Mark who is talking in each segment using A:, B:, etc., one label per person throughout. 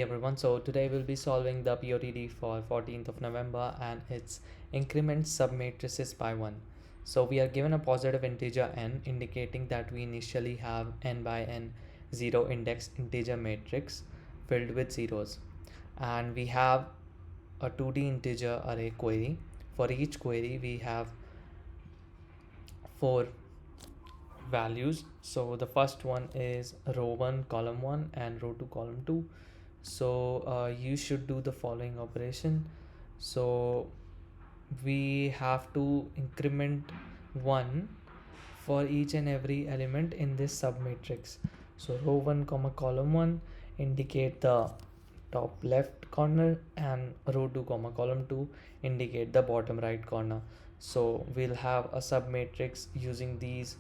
A: Everyone, so today we'll be solving the POTD for 14th of November and it's increment submatrices by 1. So we are given a positive integer n indicating that we initially have n by n 0 index integer matrix filled with zeros, and we have a 2D integer array query. For each query we have 4 values. So the first one is row 1 column 1 and row 2 column 2. So you should do the following operation. So we have to increment 1 for each and every element in this submatrix. So row 1 comma column 1 indicate the top left corner, and row 2 comma column 2 indicate the bottom right corner. So we'll have a submatrix using these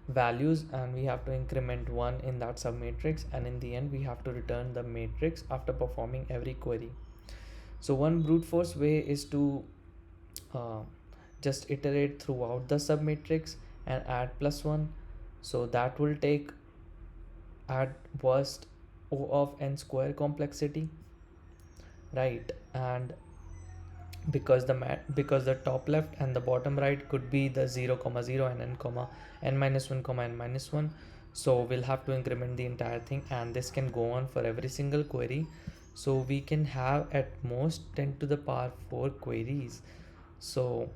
A: values, and we have to increment 1 in that submatrix, and in the end we have to return the matrix after performing every query. So one brute force way is to uh, just iterate throughout the submatrix and add +1. So that will take at worst O of n square complexity, right? And because the top left and the bottom right could be the 0 comma 0 and n comma n minus 1 comma n minus 1, so we'll have to increment the entire thing, and this can go on for every single query. So we can have at most 10 to the power 4 queries. So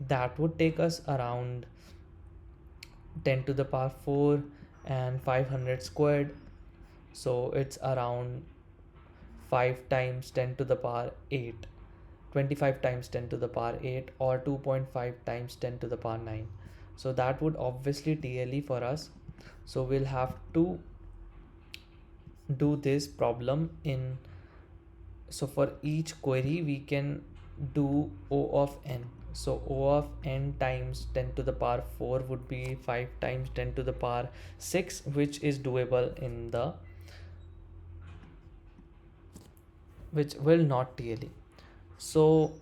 A: that would take us around 10 to the power 4 and 500 squared. So it's around 5 times 10 to the power 8, 25 times 10 to the power 8, or 2.5 times 10 to the power 9. So that would obviously TLE for us. So we'll have to do this problem in, so for each query we can do O of n. So O of n times 10 to the power 4 would be 5 times 10 to the power 6, which is doable in the, which will not TLE. So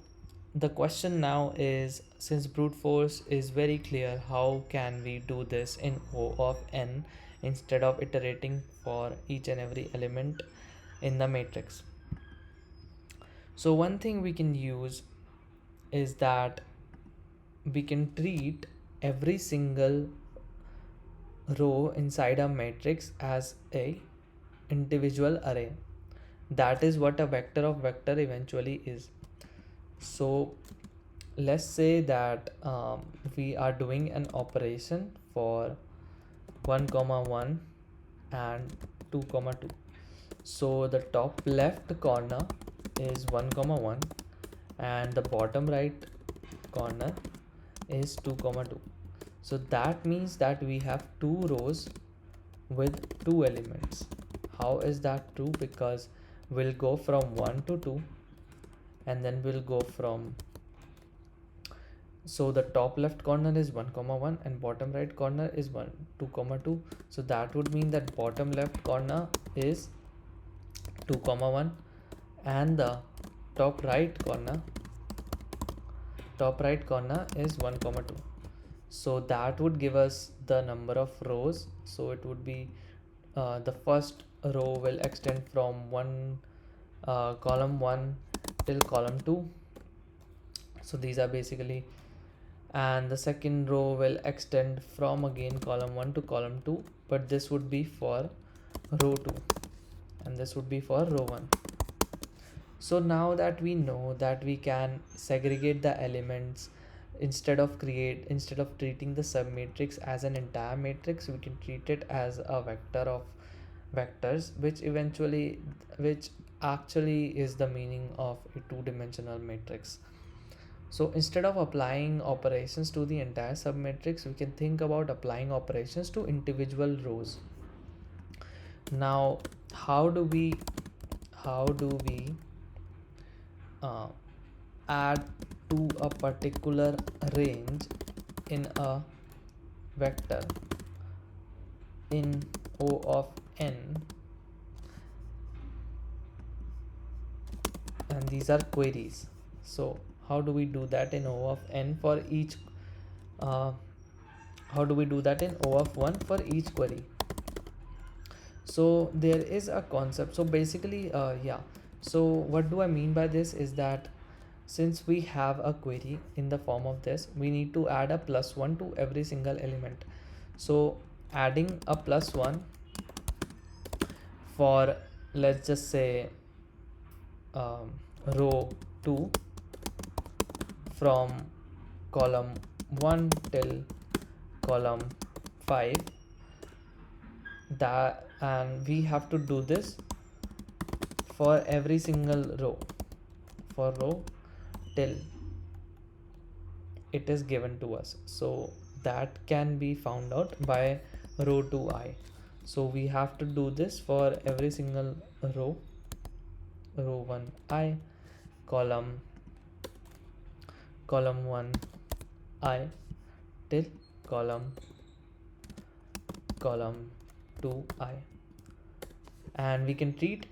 A: the question now is, since brute force is very clear, how can we do this in O of n instead of iterating for each and every element in the matrix? So one thing we can use is that we can treat every single row inside a matrix as a individual array. That is what a vector of vector eventually is. So let's say that we are doing an operation for 1 comma 1 and 2 comma 2. So the top left corner is 1 comma 1 and the bottom right corner is 2 comma 2. So that means that we have 2 rows with 2 elements. How is that true? Because we'll go from 1 to 2, and then we'll go from, so the top left corner is 1 comma 1 and bottom right corner is 2 comma 2. So that would mean that bottom left corner is 2 comma 1 and the top right corner is 1 comma 2. So that would give us the number of rows. So it would be the first row will extend from column 1 till column 2. So these are basically, and the second row will extend from again column 1 to column 2, but this would be for row 2 and this would be for row 1. So now that we know that we can segregate the elements, instead of treating the submatrix as an entire matrix, we can treat it as a vector of vectors, which actually is the meaning of a two-dimensional matrix. So instead of applying operations to the entire submatrix, we can think about applying operations to individual rows. Now how do we add to a particular range in a vector in O of n, and these are queries. So how do we do that in O of n for each how do we do that in O of 1 for each query? So there is a concept. So basically, yeah. So what do I mean by this is that since we have a query in the form of this, we need to add a +1 to every single element. So adding a +1 for, let's just say, row 2 from column 1 till column 5, that, and we have to do this for every single row, for row till it is given to us. So that can be found out by row 2I. So we have to do this for every single row, row 1I, column 1I till column 2I, and we can treat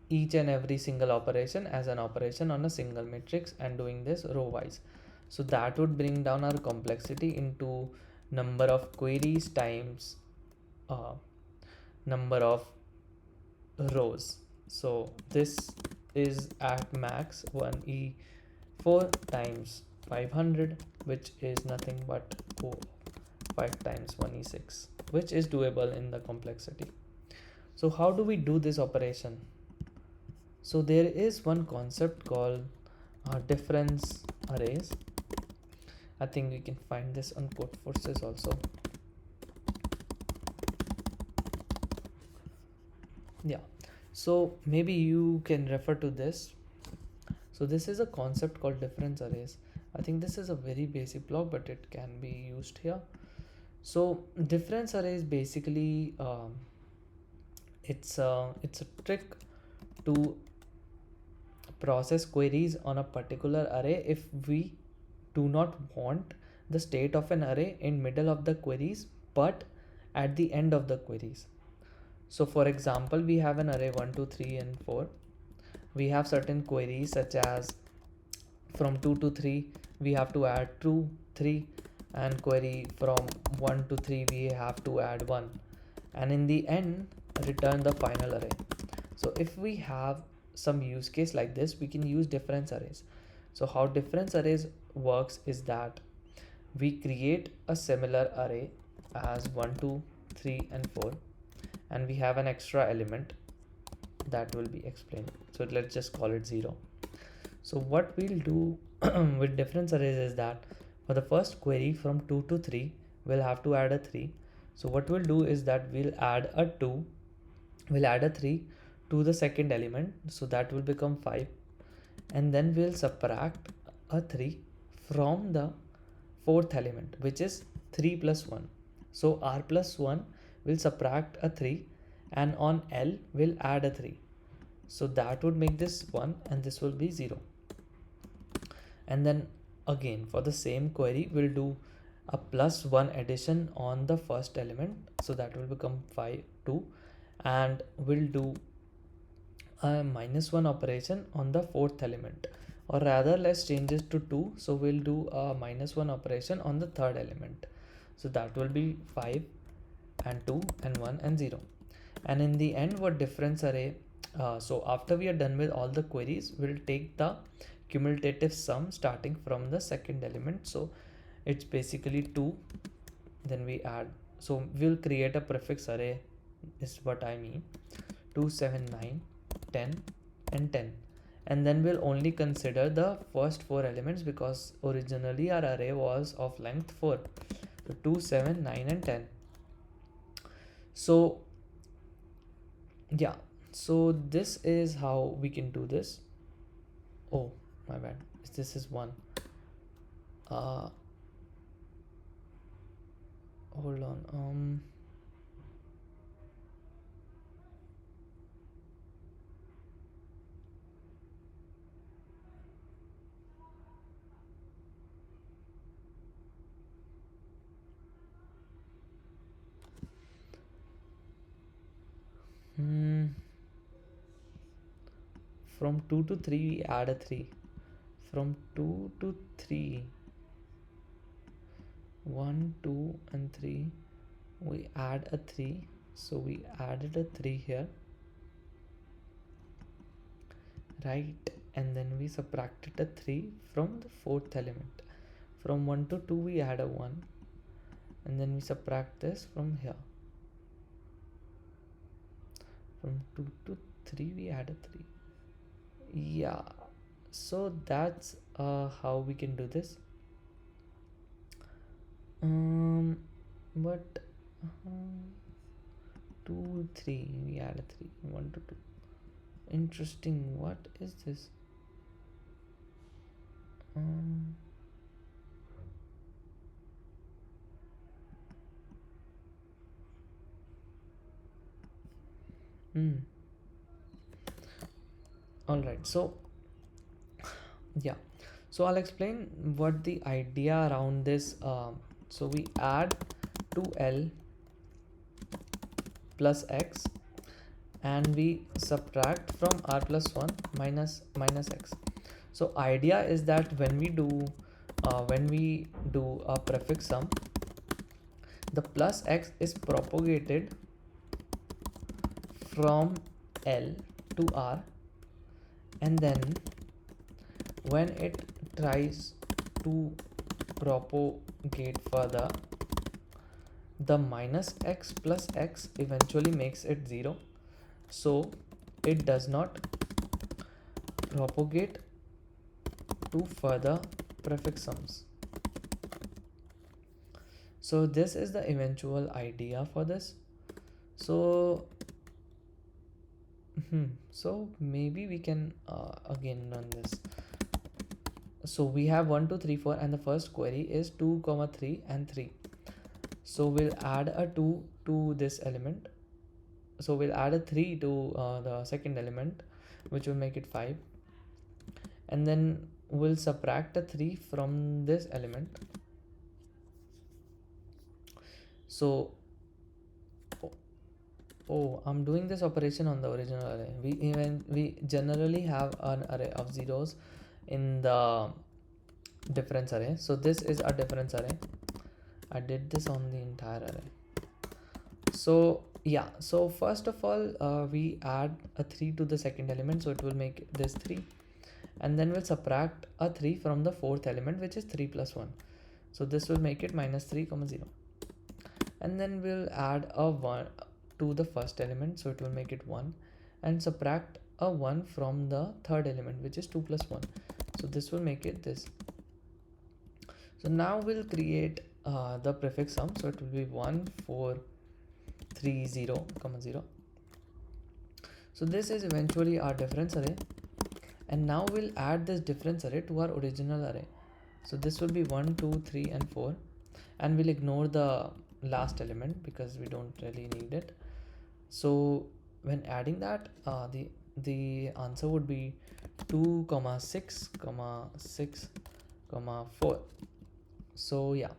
A: each and every single operation as an operation on a single matrix and doing this row wise. So that would bring down our complexity into number of queries times number of rows. So this is at max 1e4 times 500, which is nothing but 5 times 1e6, which is doable in the complexity. So how do we do this operation? So there is one concept called difference arrays. I think we can find this on Codeforces also. Yeah, so maybe you can refer to this. So this is a concept called difference arrays. I think this is a very basic block, but it can be used here. So difference arrays basically it's a trick to process queries on a particular array if we do not want the state of an array in middle of the queries but at the end of the queries. So for example, we have an array 1 2 3 and 4. We have certain queries such as from 2 to 3 we have to add 2 3, and query from 1 to 3 we have to add 1, and in the end return the final array. So if we have some use case like this, we can use difference arrays. So how difference arrays works is that we create a similar array as 1 2 3 and 4, and we have an extra element that will be explained. So let's just call it 0. So what we'll do with difference arrays is that for the first query from 2 to 3 we'll have to add a 3. So what we'll do is that we'll add a 2, we'll add a 3 to the second element, so that will become 5, and then we'll subtract a 3 from the fourth element, which is 3 plus 1. So r plus 1 will subtract a 3, and on L will add a 3. So that would make this 1 and this will be 0. And then again for the same query we'll do a plus 1 addition on the first element, so that will become 2, and we'll do a -1 operation on the fourth element, or rather let's change it to 2. So we'll do a -1 operation on the third element, so that will be 5 and 2 and 1 and 0. And in the end, what difference array, so after we are done with all the queries, we'll take the cumulative sum starting from the second element. So it's basically 2, then we add, so we'll create a prefix array is what I mean, 2 7 9 10 and 10, and then we'll only consider the first 4 elements because originally our array was of length 4. So 2 7 9 and 10. So yeah, so this is how we can do this. Oh my bad, this is 1. Hold on, from 2 to 3 we add a 3, from 2 to 3, 1 2 and 3 we add a 3, So we added a 3 here, right? And then we subtracted a 3 from the fourth element. From 1 to 2 we add a 1, and then we subtract this from here. From 2 to 3 we add a 3. Yeah, so that's how we can do this. But 2 3 we add a 3, 1 to 2. Interesting. What is this? All right, so yeah, so I'll explain what the idea around this. So we add 2l plus x, and we subtract from r plus 1 minus x. So idea is that when we do a prefix sum, the plus x is propagated from L to R, and then when it tries to propagate further, the minus x plus x eventually makes it 0, so it does not propagate to further prefix sums. So this is the eventual idea for this. So so maybe we can again run this. So we have 1 2 3 4, and the first query is 2 3 and 3. So we'll add a 2 to this element, so we'll add a 3 to the second element, which will make it 5, and then we'll subtract a 3 from this element. So I'm doing this operation on the original array. We generally have an array of zeros in the difference array, so this is a difference array. I did this on the entire array. So yeah, so first of all we add a 3 to the second element, so it will make this 3, and then we'll subtract a 3 from the fourth element, which is 3 plus 1, so this will make it minus 3 0, and then we'll add a 1 to the first element, so it will make it 1, and subtract a 1 from the third element, which is 2 plus 1, so this will make it this. So now we'll create the prefix sum, so it will be 1 4 3 0 0. So this is eventually our difference array, and now we'll add this difference array to our original array. So this will be 1 2 3 and 4, and we'll ignore the last element because we don't really need it. So when adding that, the answer would be 2 6 6 4. So yeah,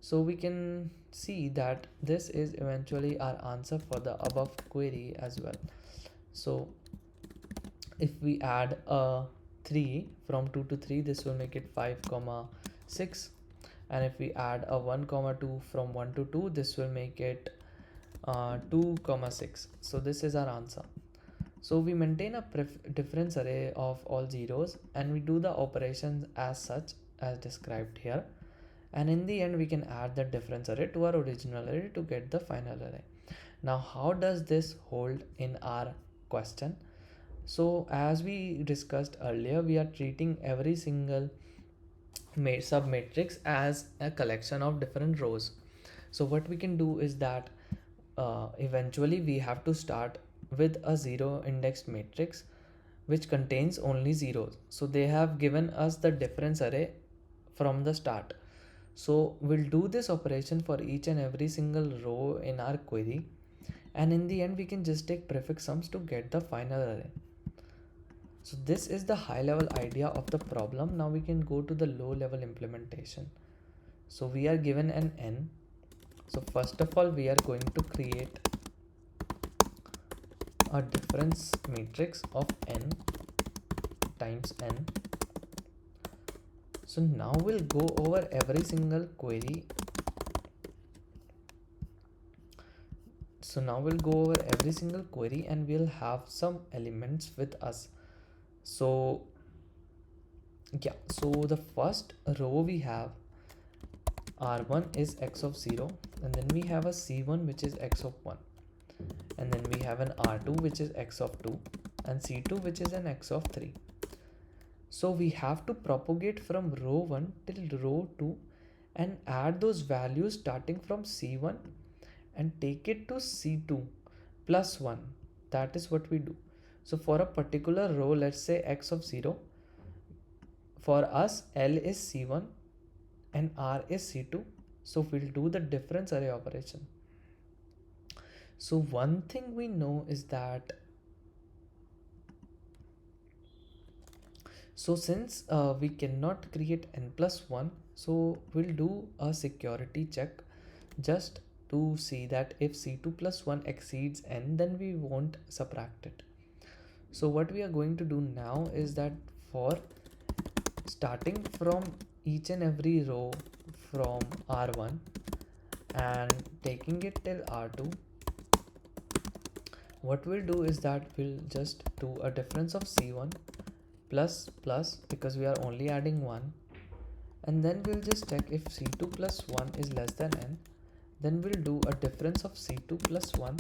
A: so we can see that this is eventually our answer for the above query as well. So if we add a 3 from 2 to 3, this will make it 5 6, and if we add a 1 2 from 1 to 2, this will make it 2 6. So this is our answer. So we maintain a difference array of all zeros, and we do the operations as such as described here, and in the end we can add the difference array to our original array to get the final array. Now how does this hold in our question? So as we discussed earlier, we are treating every single submatrix as a collection of different rows. So what we can do is that eventually we have to start with a zero indexed matrix which contains only zeros. So they have given us the difference array from the start. So we'll do this operation for each and every single row in our query, and in the end we can just take prefix sums to get the final array. So this is the high level idea of the problem. Now we can go to the low level implementation. So we are given an n. So first of all we are going to create a difference matrix of n times n. So now we'll go over every single query. So now we'll go over every single query and we'll have some elements with us. So yeah, so the first row we have R1 is x of 0, and then we have a C1 which is x of 1, and then we have an R2 which is x of 2, and C2 which is an x of 3. So we have to propagate from row 1 till row 2 and add those values starting from C1 and take it to C2 plus 1. That is what we do. So for a particular row, let's say x of 0, for us L is C1 and R is C2. So we'll do the difference array operation. So one thing we know is that, so since we cannot create n plus 1, so we'll do a security check just to see that if C2 plus 1 exceeds n, then we won't subtract it. So what we are going to do now is that for starting from each and every row from R1 and taking it till R2, what we'll do is that we'll just do a difference of C1 plus plus, because we are only adding 1, and then we'll just check if C2 plus 1 is less than n, then we'll do a difference of C2 plus 1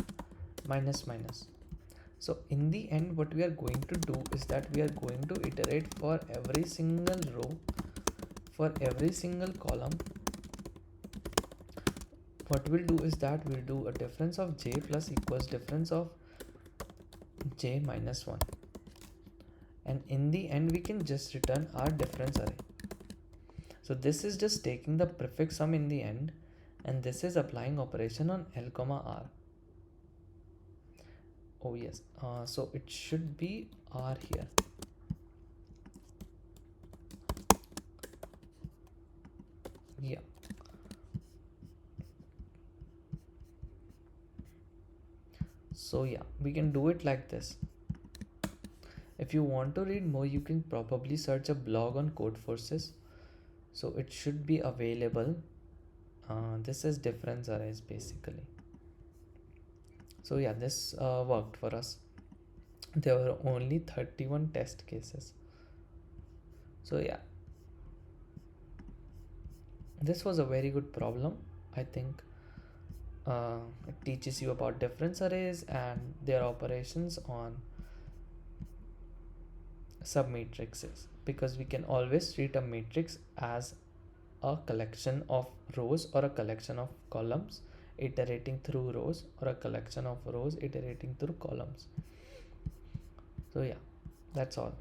A: minus minus. So in the end, what we are going to do is that we are going to iterate for every single row, for every single column. What we'll do is that we'll do a difference of j plus equals difference of j minus 1. And in the end, we can just return our difference array. So this is just taking the prefix sum in the end, and this is applying operation on L comma R. Oh yes, so it should be R here. Yeah. So yeah, we can do it like this. If you want to read more, you can probably search a blog on Code Forces. So it should be available. This is difference arrays basically. So yeah, this worked for us. There were only 31 test cases. So yeah, this was a very good problem. I think it teaches you about difference arrays and their operations on submatrices, because we can always treat a matrix as a collection of rows or a collection of columns iterating through rows, or a collection of rows iterating through columns. So yeah, that's all.